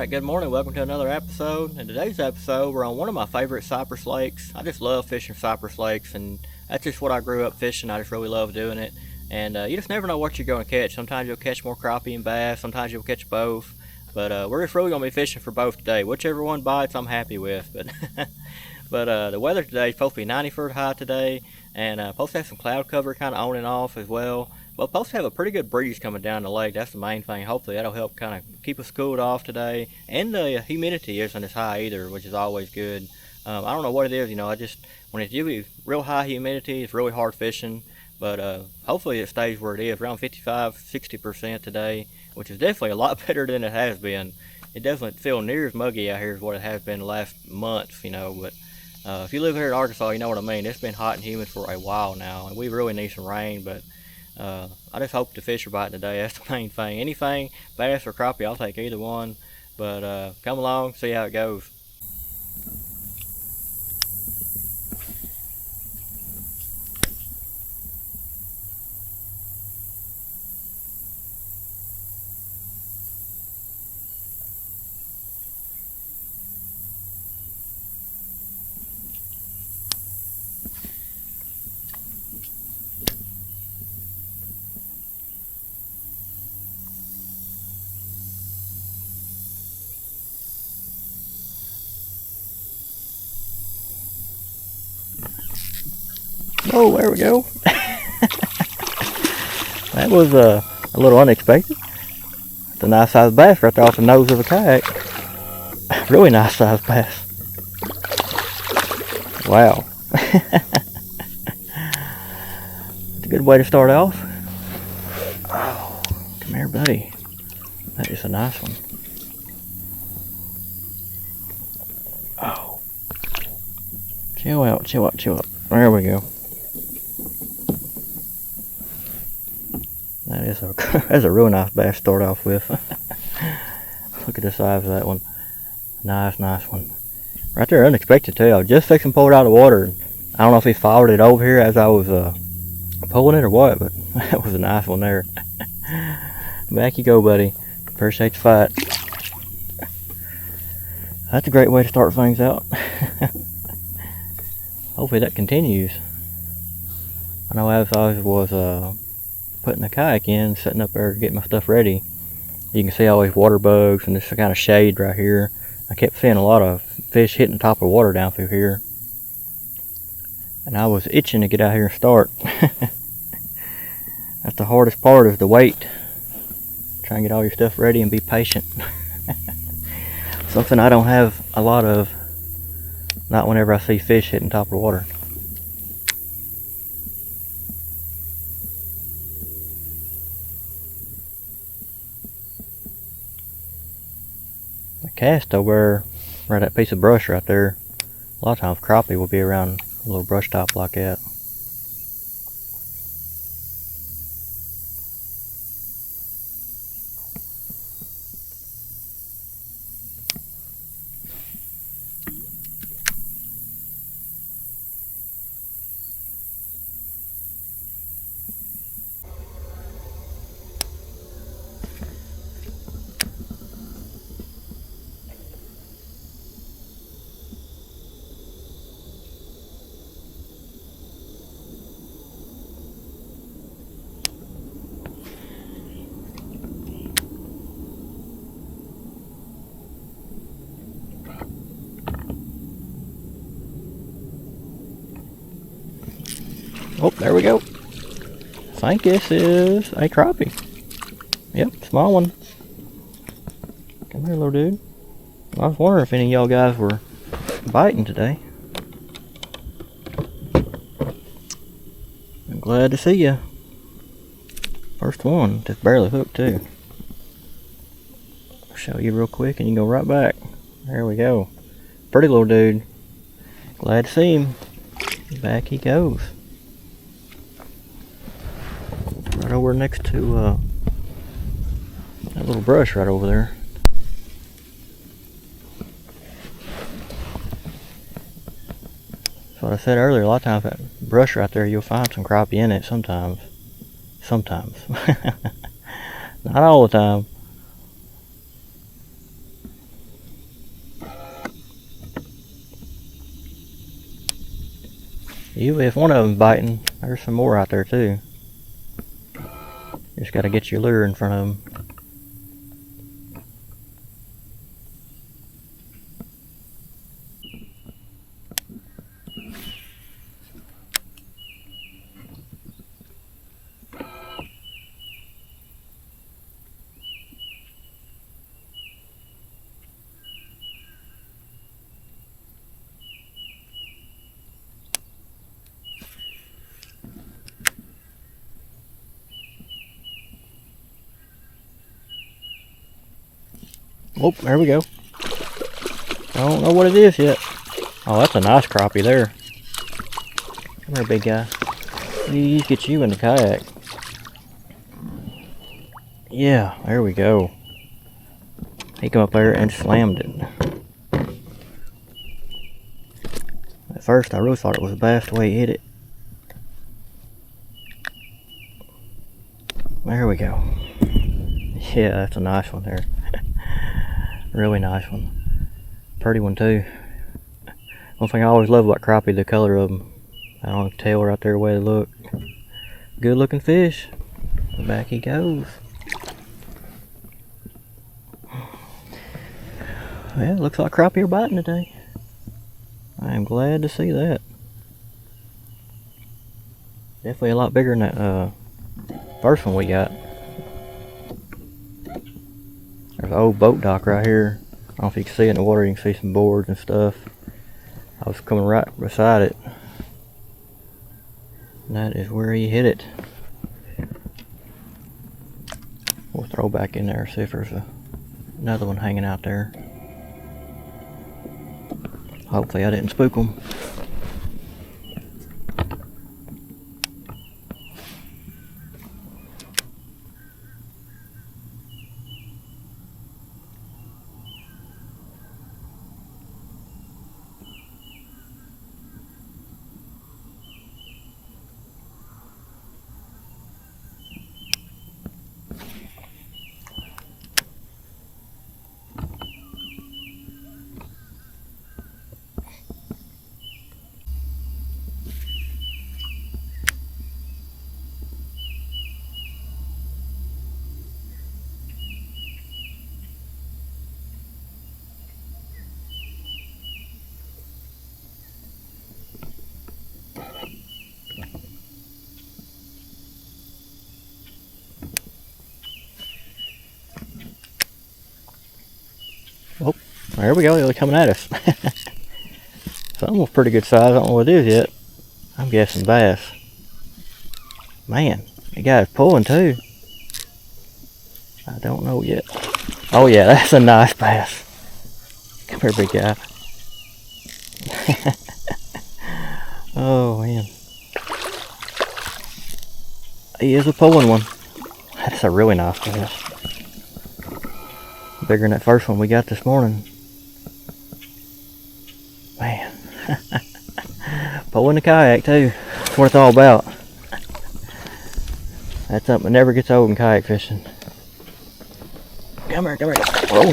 Alright, good morning. Welcome to another episode. In today's episode, we're on one of my favorite cypress lakes. I just love fishing cypress lakes, and that's just what I grew up fishing. I just really love doing it. And you just never know what you're going to catch. Sometimes you'll catch more crappie and bass. Sometimes you'll catch both. But we're just really going to be fishing for both today. Whichever one bites, I'm happy with. But the weather today is supposed to be 90 high today, and supposed to have some cloud cover kind of on and off as well. Well, supposed to have a pretty good breeze coming down the lake. That's the main thing. Hopefully that'll help kind of keep us cooled off today. And the humidity isn't as high either, which is always good. I don't know what it is. When it's usually real high humidity, it's really hard fishing. But hopefully it stays where it is, around 55-60% today, which is definitely a lot better than it has been. It doesn't feel near as muggy out here as what it has been the last month, But if you live here in Arkansas, you know what I mean. It's been hot and humid for a while now, and we really need some rain. But I just hope the fish are biting today. That's the main thing. Anything, bass or crappie, I'll take either one. But come along, see how it goes. Oh, there we go. That was a little unexpected. It's a nice sized bass right there off the nose of a kayak. Really nice sized bass. Wow. It's a good way to start off. Oh, come here, buddy. That is a nice one. Oh. Chill out, chill out, chill out. There we go. That's a real nice bass to start off with. Look at the size of that one. Nice one. Right there, unexpected too. I was just fixing to pull it out of the water. I don't know if he followed it over here as I was pulling it or what, but that was a nice one there. Back you go, buddy. Appreciate the fight. That's a great way to start things out. Hopefully that continues. I know as I was putting the kayak in, setting up there to get my stuff ready, you can see all these water bugs and this kind of shade right here. I kept seeing a lot of fish hitting the top of the water down through here, and I was itching to get out here and start. That's the hardest part, is the wait. Try and get all your stuff ready and be patient. Something I don't have a lot of, not whenever I see fish hitting the top of the water. The cast over where that piece of brush right there, a lot of times crappie will be around a little brush top like that. Oh, there we go. I think this is a crappie. Yep, small one. Come here, little dude. I was wondering if any of y'all guys were biting today. I'm glad to see you. First one, just barely hooked too. I'll show you real quick and you can go right back. There we go. Pretty little dude. Glad to see him. Back he goes. Right over next to that little brush right over there. So what I said earlier, a lot of times that brush right there, you'll find some crappie in it sometimes. Sometimes. Not all the time. Usually if one of them's biting, there's some more out there too. Just gotta get your lure in front of them. Oh, there we go. I don't know what it is yet. Oh, that's a nice crappie there. Come here, big guy. Please get you in the kayak. Yeah, there we go. He come up there and slammed it. At first, I really thought it was a bass the way he hit it. There we go. Yeah, that's a nice one there. Really nice one. Pretty one too. One thing I always love about crappie, the color of them. I don't tell right there the way they look. Good looking fish. Back he goes. Well, looks like crappie are biting today. I am glad to see that. Definitely a lot bigger than that first one we got. There's an old boat dock right here. I don't know if you can see it in the water. You can see some boards and stuff. I was coming right beside it. And that is where he hit it. We'll throw back in there, see if there's another one hanging out there. Hopefully I didn't spook them. Oh, there we go, they're coming at us. Something was pretty good size, I don't know what it is yet. I'm guessing bass. Man, the guy's pulling too. I don't know yet. Oh yeah, that's a nice bass. Come here, big guy. Oh man. He is a pulling one. That's a really nice bass. Bigger than that first one we got this morning. Man. Pulling the kayak too. That's what it's all about. That's something that never gets old in kayak fishing. Come here, come here. Oh.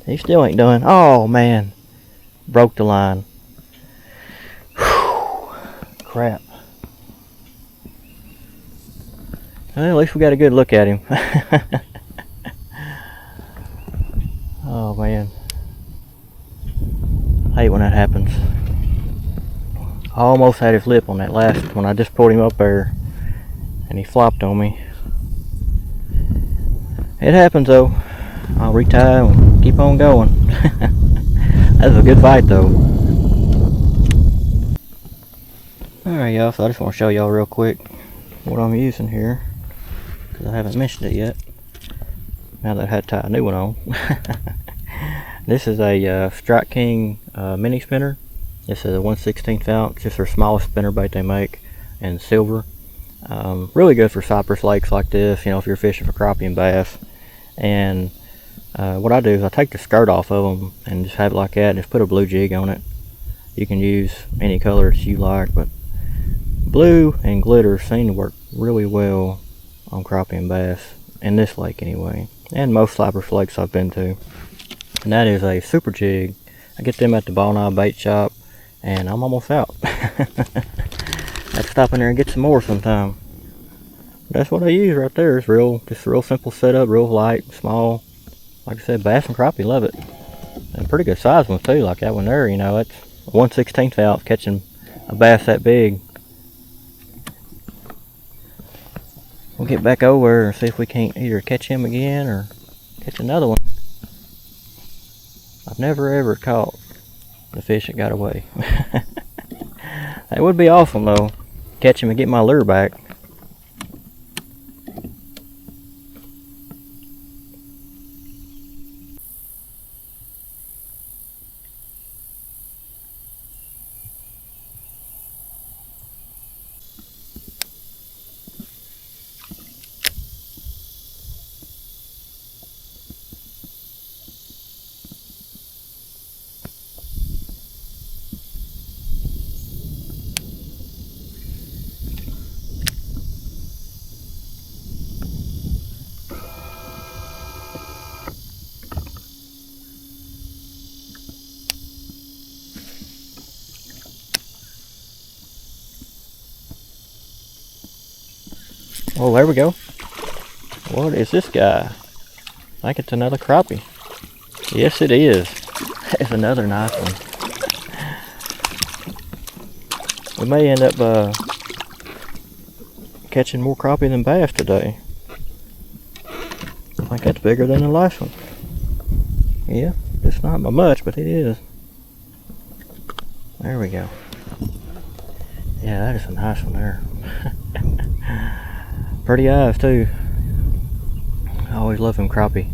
He still ain't done. Oh man. Broke the line. Whew. Crap. Well, at least we got a good look at him. Oh man, I hate when that happens. I almost had his lip on that last one. I just pulled him up there and he flopped on me. It happens though. I'll retie and keep on going. That was a good fight though. Alright y'all, so I just want to show y'all real quick what I'm using here, because I haven't mentioned it yet. Now that I had to tie a new one on. This is a Strike King mini spinner. This is a 1/16 ounce, just their smallest spinner bait they make, in silver. Really good for cypress lakes like this, you know, if you're fishing for crappie and bass. And what I do is I take the skirt off of them and just have it like that and just put a blue jig on it. You can use any colors you like, but blue and glitter seem to work really well on crappie and bass, in this lake anyway, and most cypress lakes I've been to. And that is a super jig. I get them at the Ball Knob bait shop, and I'm almost out. I'd stop in there and get some more sometime. That's what I use right there. It's just a real simple setup, real light, small. Like I said, bass and crappie love it. And pretty good size ones too, like that one there, you know, it's 1/16 ounce catching a bass that big. We'll get back over and see if we can't either catch him again or catch another one. I've never ever caught the fish that got away. That would be awesome though. Catch him and get my lure back. Oh, there we go. What is this guy? I think it's another crappie. Yes, it is. It's another nice one. We may end up catching more crappie than bass today. I think that's bigger than the last one. Yeah, it's not by much, but it is. There we go. Yeah, that is a nice one there. Pretty eyes too. I always love them crappie.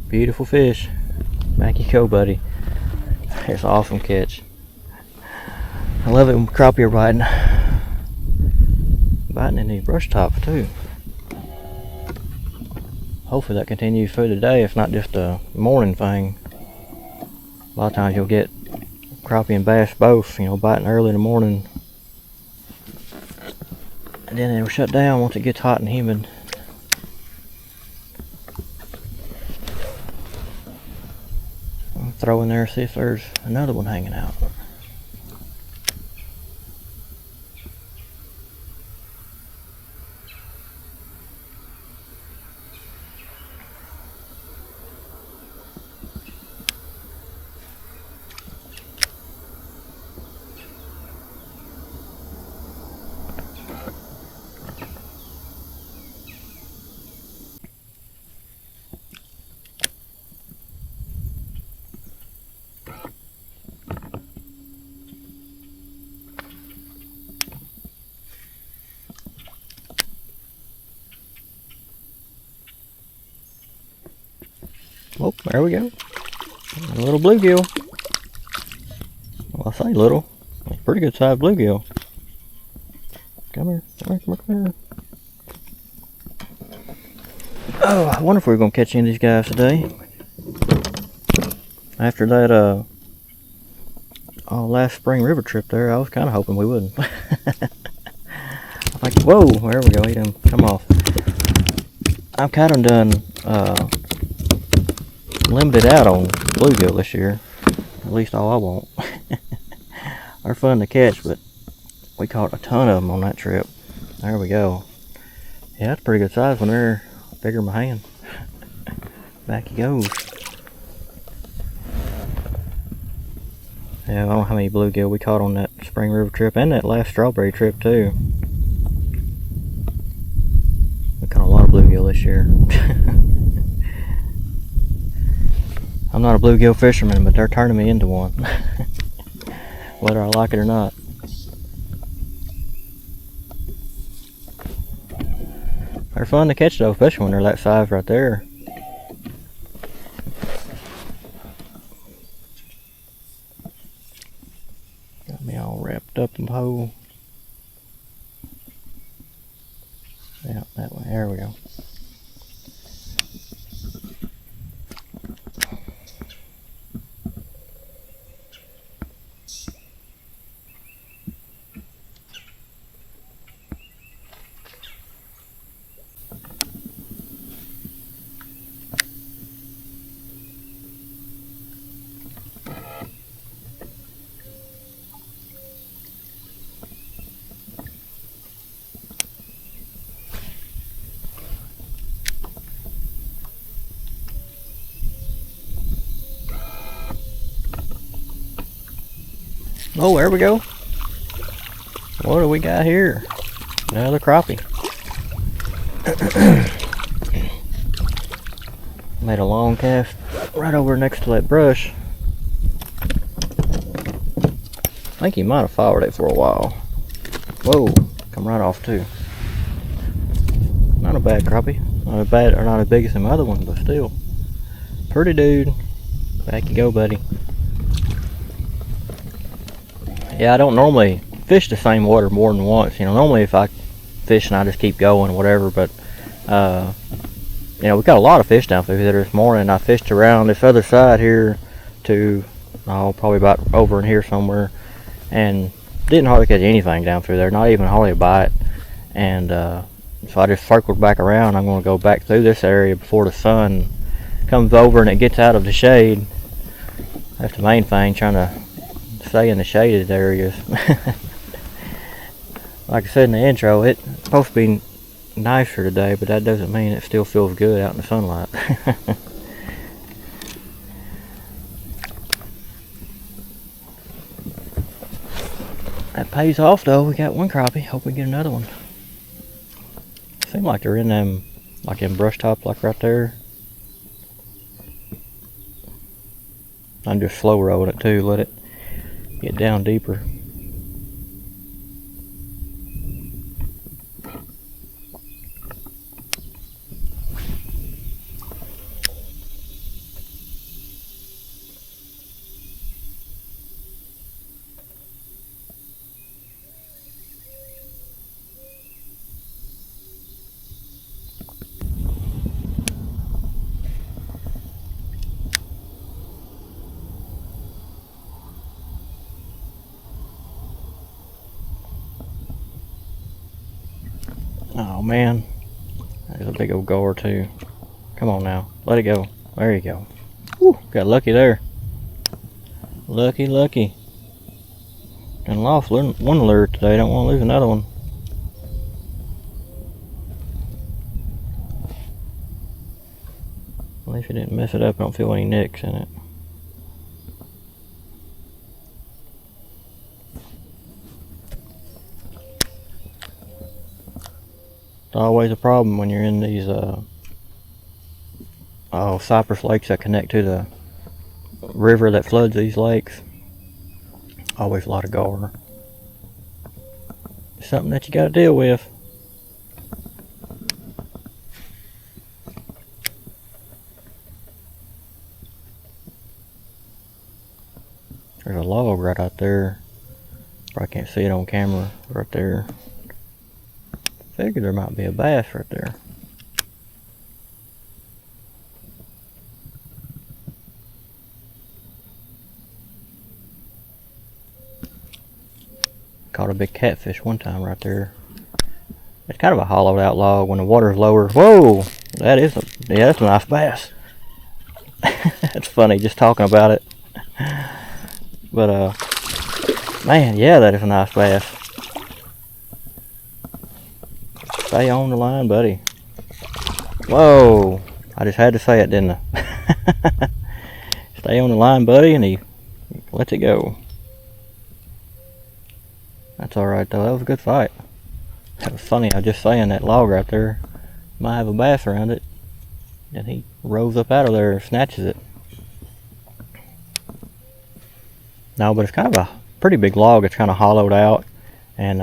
Beautiful fish. Back you go, buddy. It's an awesome catch. I love it when crappie are biting. Biting in these brush tops too. Hopefully that continues through the day. It's not just a morning thing. A lot of times you'll get crappie and bass both, you know, biting early in the morning. And then it'll shut down once it gets hot and humid. I'll throw in there, see if there's another one hanging out. Oh, there we go. A little bluegill. Well, I say little. It's a pretty good sized bluegill. Come here, come here, come here, come here. Oh, I wonder if we're going to catch any of these guys today. After that last spring river trip there, I was kind of hoping we wouldn't. Like, whoa, there we go, he done come off. I've kind of done limited out on bluegill this year. At least all I want. They're fun to catch, but we caught a ton of them on that trip. There we go. Yeah, that's a pretty good size when they're bigger than my hand. Back he goes. Yeah, I don't know how many bluegill we caught on that spring river trip and that last strawberry trip too. We caught a lot of bluegill this year. I'm not a bluegill fisherman, but they're turning me into one. Whether I like it or not. They're fun to catch though, especially when they're that size right there. Got me all wrapped up in the hole. Yeah, that way. There we go. Oh, there we go. What do we got here? Another crappie. Made a long cast right over next to that brush. I think he might have followed it for a while. Whoa, come right off too. Not a bad crappie. Not as bad, or not as big as some other ones, but still. Pretty dude. Back you go, buddy. Yeah, I don't normally fish the same water more than once. You know, normally if I fish and I just keep going, whatever. But you know, we got a lot of fish down through there this morning. I fished around this other side here to probably about over in here somewhere, and didn't hardly catch anything down through there. Not even hardly a bite. And so I just circled back around. I'm going to go back through this area before the sun comes over and it gets out of the shade. That's the main thing, trying to stay in the shaded areas. Like I said in the intro, it's supposed to be nicer today, but that doesn't mean it still feels good out in the sunlight. That pays off though. We got one crappie. Hope we get another one. Seem like they're in them, like in brush top, like right there. I'm just slow rolling it too, let it get down deeper. Oh man, there's a big old goer too. Come on now, let it go. There you go. Whew, got lucky there. Lucky, lucky. And lost one lure today. Don't want to lose another one. At least it didn't mess it up. I don't feel any nicks in it. It's always a problem when you're in these cypress lakes that connect to the river that floods these lakes. Always a lot of gar. Something that you got to deal with. There's a log right out there. Probably can't see it on camera. Right there. Figured there might be a bass right there. Caught a big catfish one time right there. It's kind of a hollowed out log when the water's lower. Whoa! That's a nice bass. It's funny just talking about it. But man, yeah, that is a nice bass. Stay on the line, buddy. Whoa! I just had to say it, didn't I? Stay on the line, buddy, and he lets it go. That's alright though, that was a good fight. That was funny, I was just saying that log right there might have a bass around it. And he rows up out of there and snatches it. No, but it's kind of a pretty big log. It's kind of hollowed out. And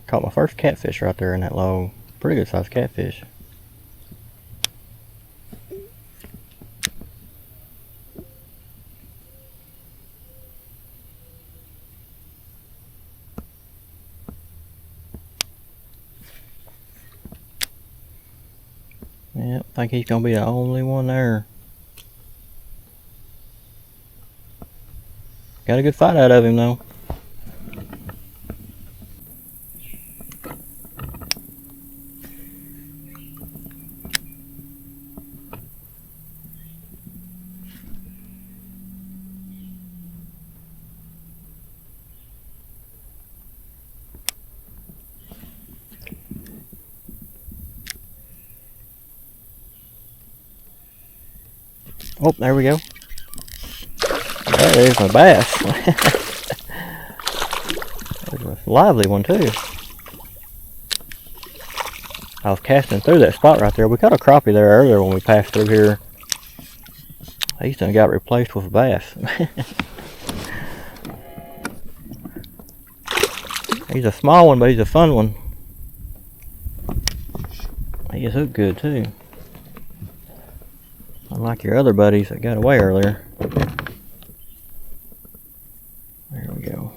caught my first catfish right there in that log. Pretty good sized catfish. Yep, I think he's gonna be the only one there. Got a good fight out of him though. Oh, there we go. That is my bass. lively one too. I was casting through that spot right there. We caught a crappie there earlier when we passed through here. He's done got replaced with a bass. He's a small one, but he's a fun one. He is hooked good too. Unlike your other buddies that got away earlier. There we go.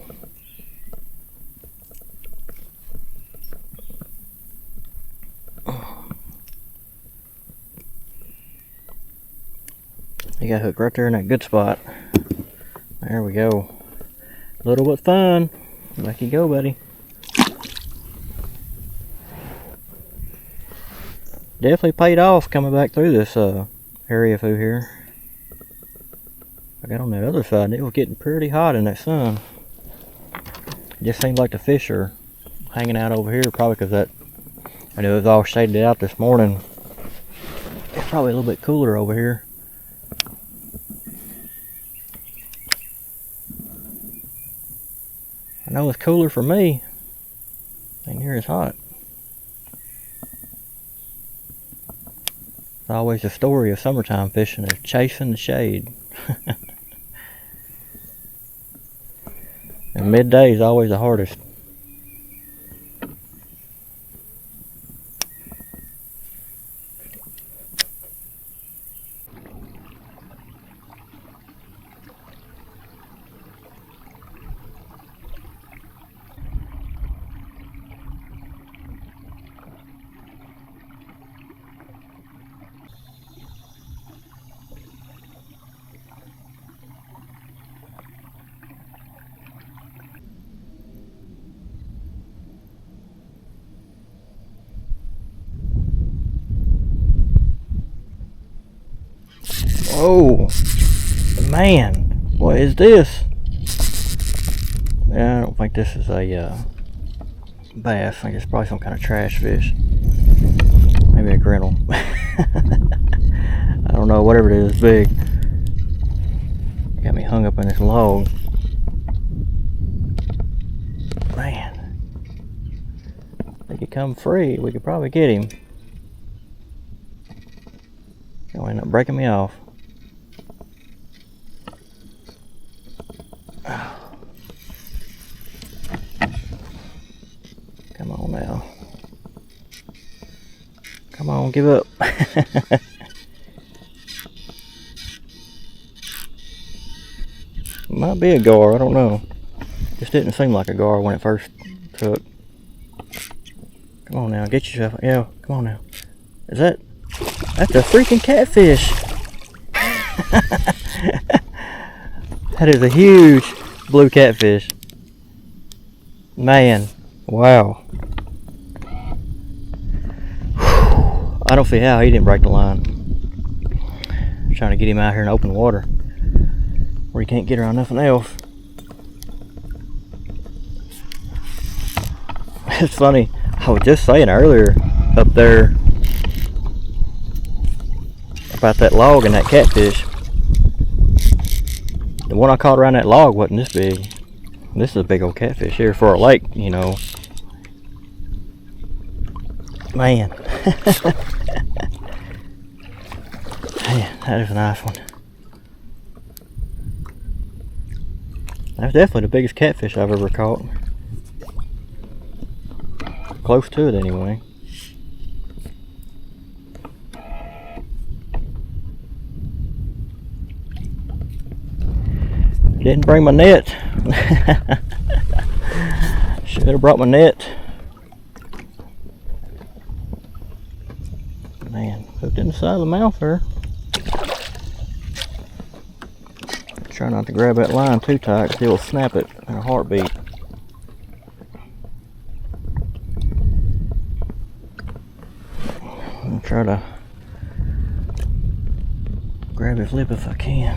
He got hooked right there in that good spot. There we go. Little but fun. Back you go, buddy. Definitely paid off coming back through this area through here. I got on the other side and it was getting pretty hot in that sun. It just seemed like the fish are hanging out over here, probably because that, I know it was all shaded out this morning. It's probably a little bit cooler over here. I know it's cooler for me. Ain't near as hot. It's always the story of summertime fishing is chasing the shade. And midday is always the hardest. Oh man, what is this? Yeah, I don't think this is a bass. I think it's probably some kind of trash fish. Maybe a grinnell. I don't know, whatever it is, it's big. Got me hung up in this log. Man, if he could come free, we could probably get him. He'll end up breaking me off. Come on now. Come on, give up. Might be a gar, I don't know. Just didn't seem like a gar when it first took. Come on now, get yourself, yeah, come on now. Is that, that's a freaking catfish. That is a huge blue catfish. Man, wow. I don't see how he didn't break the line. I'm trying to get him out here in open water where he can't get around nothing else. It's funny, I was just saying earlier up there about that log and that catfish. The one I caught around that log wasn't this big. This is a big old catfish here for a lake, you know. Man. Man, that is a nice one. That's definitely the biggest catfish I've ever caught. Close to it anyway. Didn't bring my net. Should have brought my net. Man, hooked in the side of the mouth there. Try not to grab that line too tight because it'll snap it in a heartbeat. I'll try to grab his lip if I can.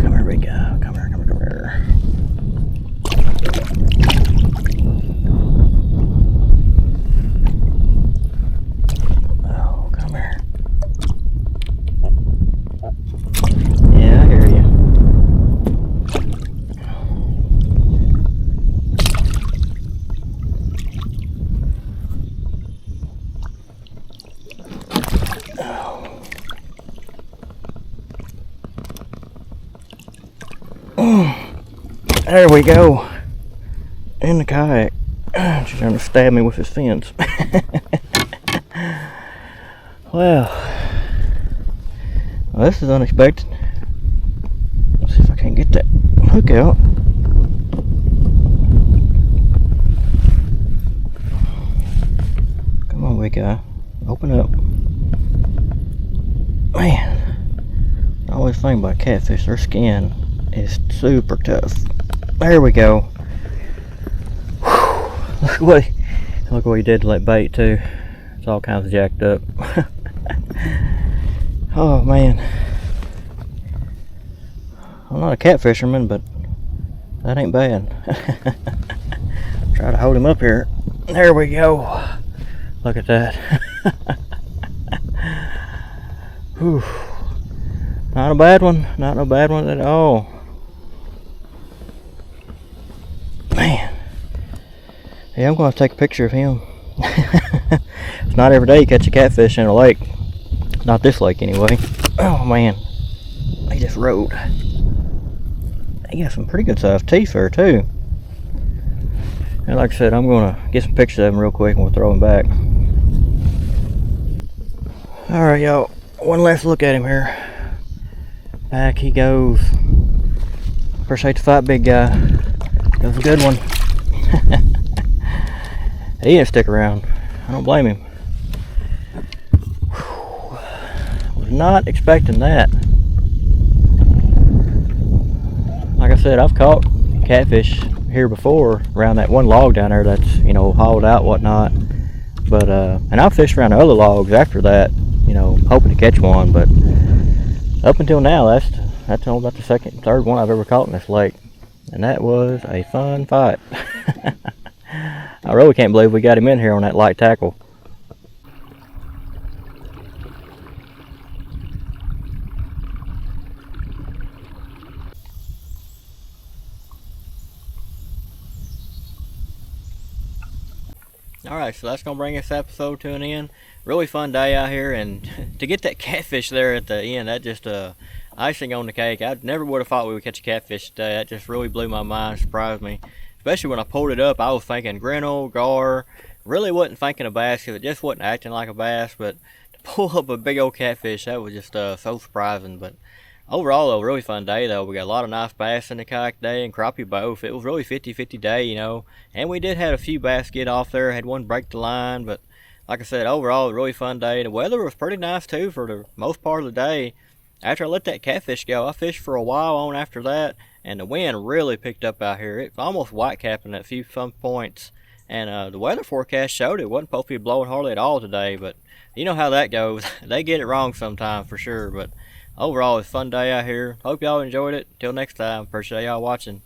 Come here, big guy. Come here, come here, come here. Oh, come here. Yeah, I hear you. There we go. In the kayak. She's trying to stab me with his fins. Well, this is unexpected. Let's see if I can get that hook out. Come on, big guy. Open up. Man, I always think about catfish. Their skin is super tough. There we go. Whew. Look what he did to that bait too. It's all kinds of jacked up. Oh man. I'm not a catfisherman, but that ain't bad. Try to hold him up here. There we go. Look at that. Whew. Not a bad one. Not a bad one at all. Man. Yeah, I'm going to take a picture of him. It's not every day you catch a catfish in a lake. Not this lake anyway. Oh man. He just rode. He got some pretty good sized teeth there too. And like I said, I'm going to get some pictures of him real quick and we'll throw him back. Alright y'all, one last look at him here. Back he goes. Appreciate the fight, big guy. That was a good one. He didn't stick around. I don't blame him. Whew. Was not expecting that. Like I said, I've caught catfish here before around that one log down there that's, you know, hauled out, whatnot. But and I've fished around the other logs after that, you know, hoping to catch one. But up until now, that's only about the second and third one I've ever caught in this lake, and that was a fun fight. I really can't believe we got him in here on that light tackle. Alright, so that's going to bring this episode to an end. Really fun day out here, and to get that catfish there at the end, that just icing on the cake. I never would have thought we would catch a catfish today. That just really blew my mind, surprised me. Especially when I pulled it up, I was thinking grinnell, gar. Really wasn't thinking a bass because it just wasn't acting like a bass. But to pull up a big old catfish, that was just so surprising. But overall, a really fun day though. We got a lot of nice bass in the kayak day and crappie both. It was really 50-50 day, you know. And we did have a few bass get off there. Had one break the line, but like I said, overall, a really fun day. The weather was pretty nice too for the most part of the day. After I let that catfish go, I fished for a while on after that, and the wind really picked up out here. It's almost white capping at some points, and the weather forecast showed it wasn't supposed to be blowing hardly at all today, but you know how that goes. They get it wrong sometimes for sure, but overall, it's a fun day out here. Hope y'all enjoyed it. Till next time, appreciate y'all watching.